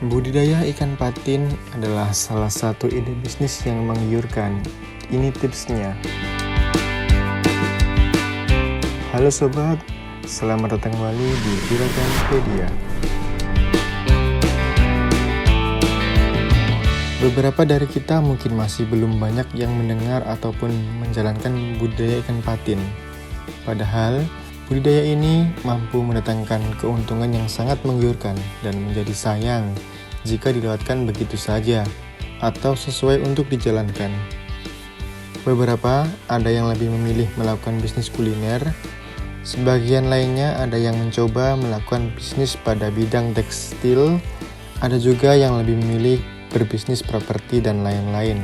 Budidaya ikan patin adalah salah satu ide bisnis yang menggiurkan. Ini tipsnya. Halo sobat, selamat datang kembali di Juraganpedia. Beberapa dari kita mungkin masih belum banyak yang mendengar ataupun menjalankan budidaya ikan patin. Padahal, budidaya ini mampu mendatangkan keuntungan yang sangat menggiurkan dan menjadi sayang jika dilewatkan begitu saja atau sesuai untuk dijalankan. Beberapa ada yang lebih memilih melakukan bisnis kuliner, sebagian lainnya ada yang mencoba melakukan bisnis pada bidang tekstil, ada juga yang lebih memilih berbisnis properti dan lain-lain.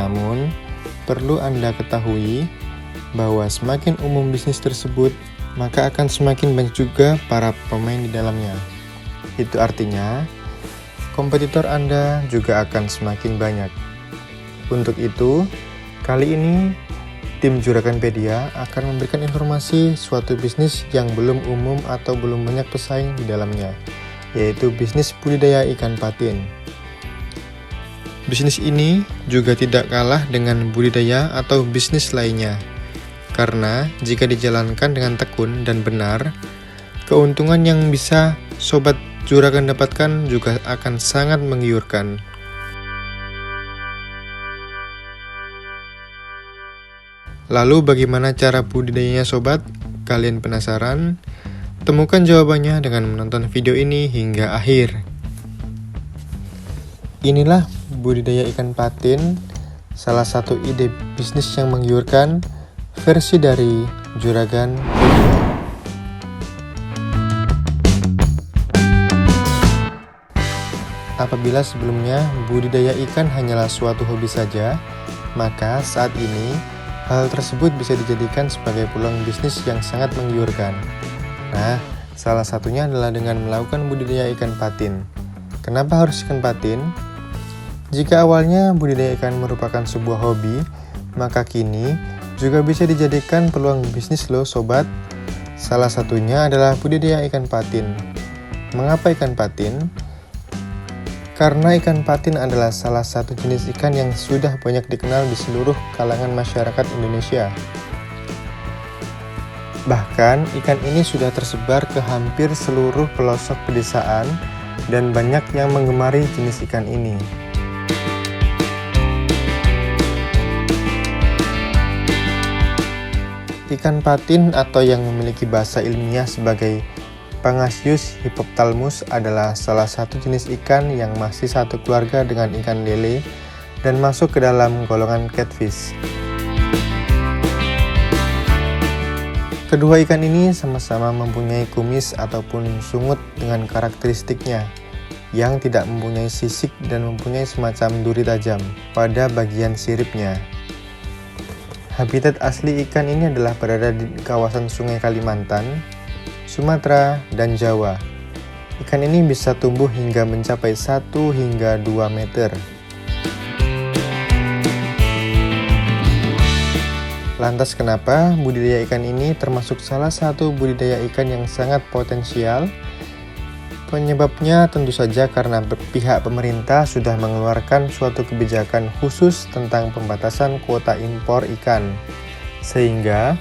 Namun, perlu Anda ketahui bahwa semakin umum bisnis tersebut, maka akan semakin banyak juga para pemain di dalamnya. Itu artinya, kompetitor Anda juga akan semakin banyak. Untuk itu, kali ini tim Juraganpedia akan memberikan informasi suatu bisnis yang belum umum atau belum banyak pesaing di dalamnya, yaitu bisnis budidaya ikan patin. Bisnis ini juga tidak kalah dengan budidaya atau bisnis lainnya, karena jika dijalankan dengan tekun dan benar, keuntungan yang bisa sobat Juragan dapatkan juga akan sangat menggiurkan. Lalu bagaimana cara budidayanya sobat? Kalian penasaran? Temukan jawabannya dengan menonton video ini hingga akhir. Inilah budidaya ikan patin, salah satu ide bisnis yang menggiurkan, versi dari Juraganpedia. Apabila sebelumnya budidaya ikan hanyalah suatu hobi saja, maka saat ini hal tersebut bisa dijadikan sebagai peluang bisnis yang sangat menggiurkan. Nah, salah satunya adalah dengan melakukan budidaya ikan patin. Kenapa harus ikan patin? Jika awalnya budidaya ikan merupakan sebuah hobi, maka kini juga bisa dijadikan peluang bisnis loh sobat. Salah satunya adalah budidaya ikan patin. Mengapa ikan patin? Karena ikan patin adalah salah satu jenis ikan yang sudah banyak dikenal di seluruh kalangan masyarakat Indonesia. Bahkan, ikan ini sudah tersebar ke hampir seluruh pelosok pedesaan dan banyak yang menggemari jenis ikan ini. Ikan patin atau yang memiliki bahasa ilmiah sebagai Pangasius hypophthalmus adalah salah satu jenis ikan yang masih satu keluarga dengan ikan lele dan masuk ke dalam golongan catfish. Kedua ikan ini sama-sama mempunyai kumis ataupun sungut dengan karakteristiknya, yang tidak mempunyai sisik dan mempunyai semacam duri tajam pada bagian siripnya. Habitat asli ikan ini adalah berada di kawasan Sungai Kalimantan, Sumatera, dan Jawa. Ikan ini bisa tumbuh hingga mencapai 1 hingga 2 meter. Lantas kenapa budidaya ikan ini termasuk salah satu budidaya ikan yang sangat potensial? Penyebabnya tentu saja karena pihak pemerintah sudah mengeluarkan suatu kebijakan khusus tentang pembatasan kuota impor ikan, sehingga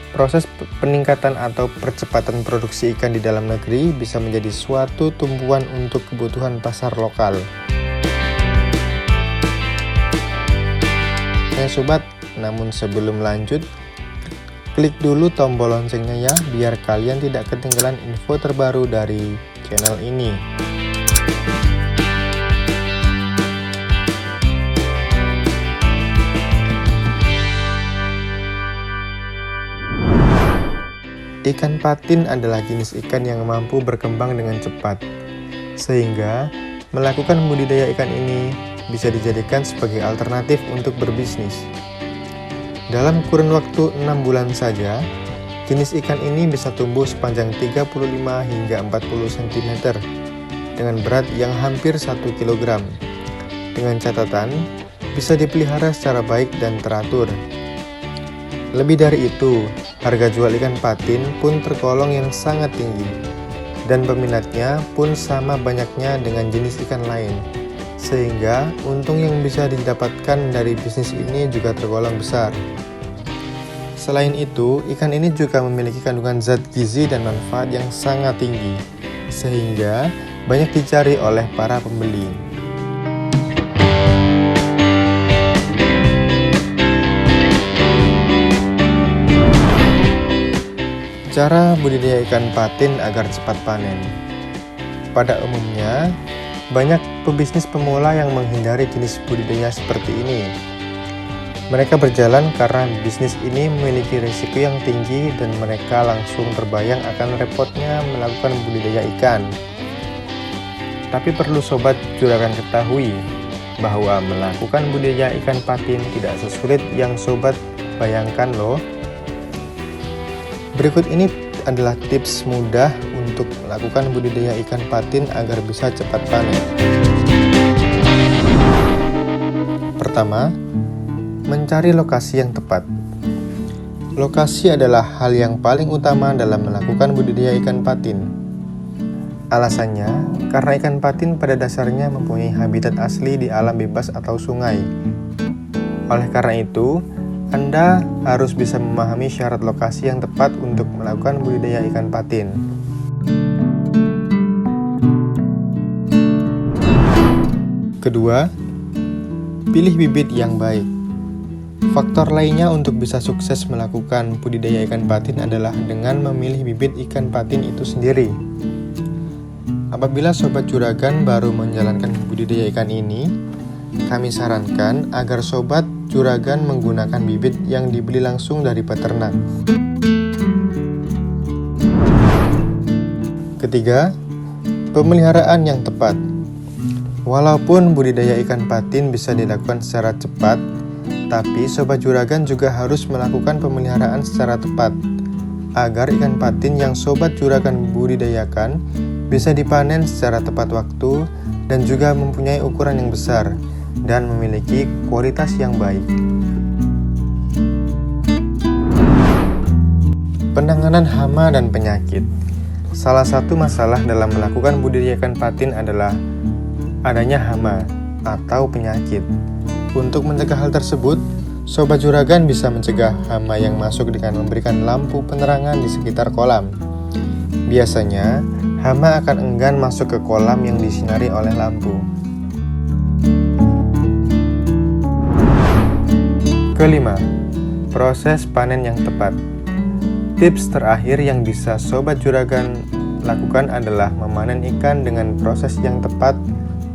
proses peningkatan atau percepatan produksi ikan di dalam negeri bisa menjadi suatu tumpuan untuk kebutuhan pasar lokal. Ya sobat, namun sebelum lanjut, klik dulu tombol loncengnya ya, biar kalian tidak ketinggalan info terbaru dari channel ini. Ikan patin adalah jenis ikan yang mampu berkembang dengan cepat, sehingga melakukan budidaya ikan ini bisa dijadikan sebagai alternatif untuk berbisnis. Dalam kurun waktu 6 bulan saja, jenis ikan ini bisa tumbuh sepanjang 35 hingga 40 cm dengan berat yang hampir 1 kg. Dengan catatan, bisa dipelihara secara baik dan teratur. Lebih dari itu, harga jual ikan patin pun tergolong yang sangat tinggi, dan peminatnya pun sama banyaknya dengan jenis ikan lain, sehingga untung yang bisa didapatkan dari bisnis ini juga tergolong besar. Selain itu, ikan ini juga memiliki kandungan zat gizi dan manfaat yang sangat tinggi, sehingga banyak dicari oleh para pembeli. Cara budidaya ikan patin agar cepat panen. Pada umumnya, banyak pebisnis pemula yang menghindari jenis budidaya seperti ini. Mereka berjalan karena bisnis ini memiliki risiko yang tinggi dan mereka langsung terbayang akan repotnya melakukan budidaya ikan. Tapi perlu sobat juragan ketahui bahwa melakukan budidaya ikan patin tidak sesulit yang sobat bayangkan loh. Berikut ini adalah tips mudah untuk melakukan budidaya ikan patin agar bisa cepat panen. Pertama, mencari lokasi yang tepat. Lokasi adalah hal yang paling utama dalam melakukan budidaya ikan patin. Alasannya, karena ikan patin pada dasarnya mempunyai habitat asli di alam bebas atau sungai. Oleh karena itu, Anda harus bisa memahami syarat lokasi yang tepat untuk melakukan budidaya ikan patin. Kedua, pilih bibit yang baik. Faktor lainnya untuk bisa sukses melakukan budidaya ikan patin adalah dengan memilih bibit ikan patin itu sendiri. Apabila sobat juragan baru menjalankan budidaya ikan ini, kami sarankan agar sobat juragan menggunakan bibit yang dibeli langsung dari peternak. Ketiga, pemeliharaan yang tepat. Walaupun budidaya ikan patin bisa dilakukan secara cepat, tapi sobat juragan juga harus melakukan pemeliharaan secara tepat agar ikan patin yang sobat juragan budidayakan bisa dipanen secara tepat waktu dan juga mempunyai ukuran yang besar dan memiliki kualitas yang baik. Penanganan hama dan penyakit. Salah satu masalah dalam melakukan budidaya ikan patin adalah adanya hama atau penyakit. Untuk mencegah hal tersebut, sobat juragan bisa mencegah hama yang masuk dengan memberikan lampu penerangan di sekitar kolam. Biasanya, hama akan enggan masuk ke kolam yang disinari oleh lampu. Kelima, proses panen yang tepat. Tips terakhir yang bisa sobat juragan lakukan adalah memanen ikan dengan proses yang tepat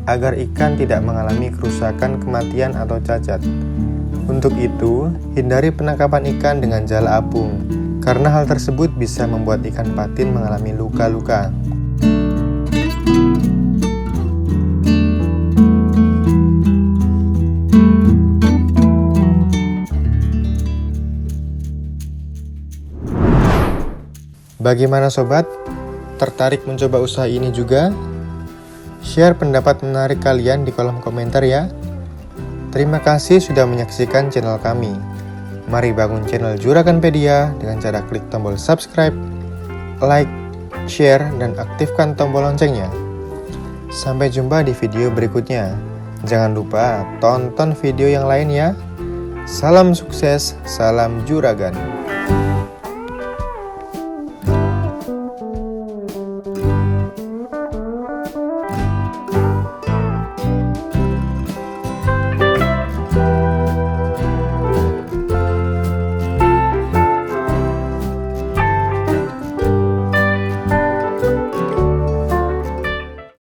agar ikan tidak mengalami kerusakan, kematian, atau cacat. Untuk itu, hindari penangkapan ikan dengan jala apung, karena hal tersebut bisa membuat ikan patin mengalami luka-luka. Bagaimana sobat? Tertarik mencoba usaha ini juga? Share pendapat menarik kalian di kolom komentar ya. Terima kasih sudah menyaksikan channel kami. Mari bangun channel Juraganpedia dengan cara klik tombol subscribe, like, share, dan aktifkan tombol loncengnya. Sampai jumpa di video berikutnya. Jangan lupa tonton video yang lain ya. Salam sukses, salam juragan.